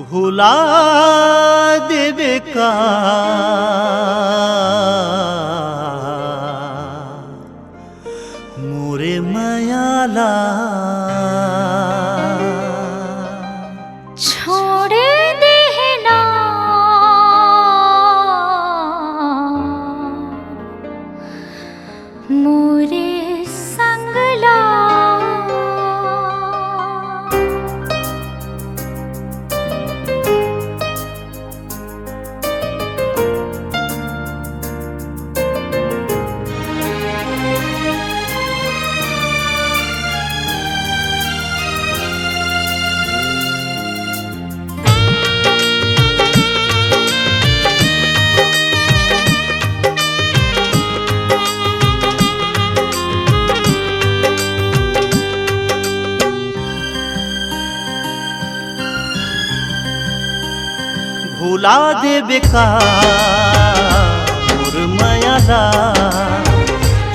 भुला देवे का मोरे मायाला छोड़ देना मोरे संगला भुला देवे का मोर मायाला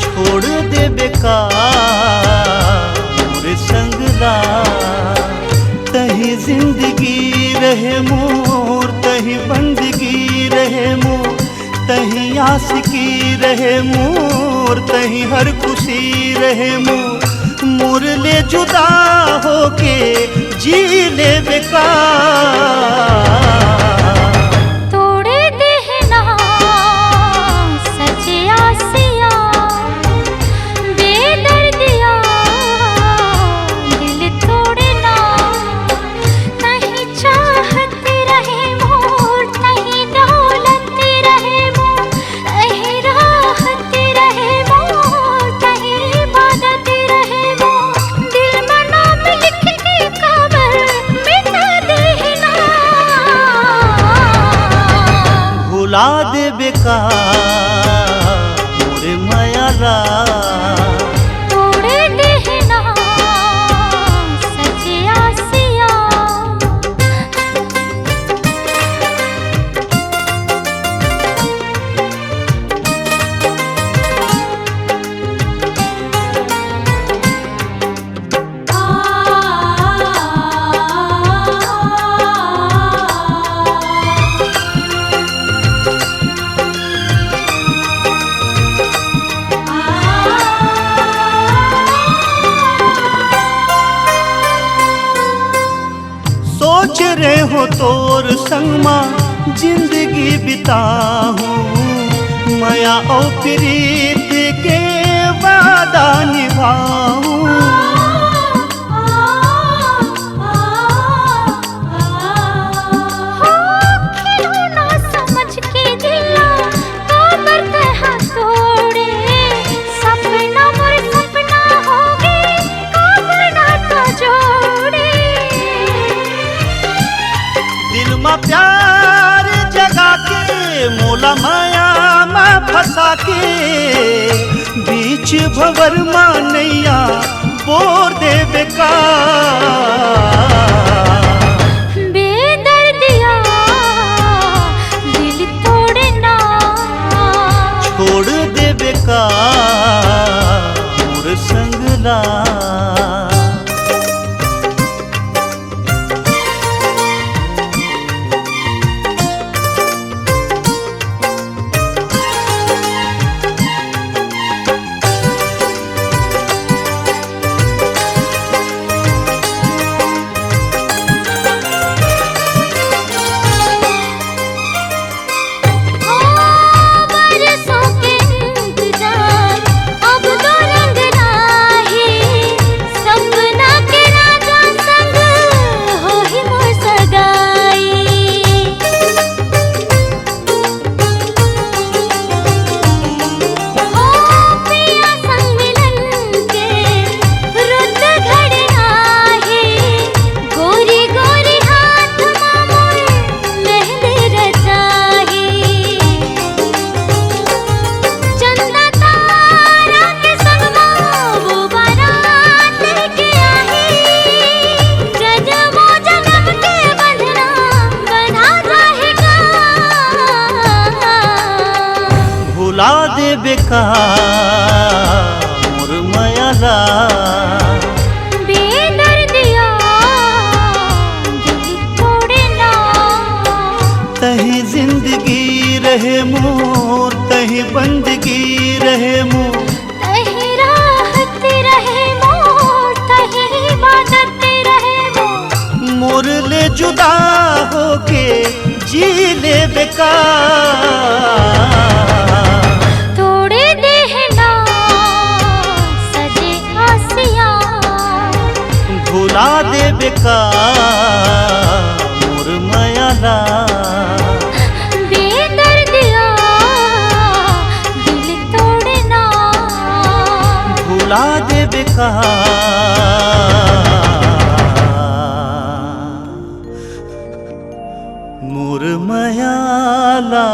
छोड़ देवे का मोर संगला तही जिंदगी रहे मोर तही बंदगी रहे मोर तही आशिकी रहे मोर तही हर खुशी रहे मोर मोर ले जुदा होके जी ले बेकार भुला देवे का मोरे मायाला तोड़ देना सजिया सिया सोच रहे हो तोर संगमा जिंदगी बिताऊं माया और प्रीत के वादा निभाऊं प्यार जगा के मोला माया में फंसा के बीच भंवर नैया बोर देवे का बेदर्दिया दिल तोड़ना छोड़ देवे का मोर संगला भुला देवे का मोर मायाला। रहे मोर तही बंदगी रहे मोर, तही राहत रहे मोर, तही इबादत रहे मोर। मोर ले जुदा होके जी ले बेकार, तोड़े देहना सजे आसिया, भुला दे बेकार मोर मायाला। बेदर्दिया दिल तोड़ना, भुला दे बेकार मोर मायाला।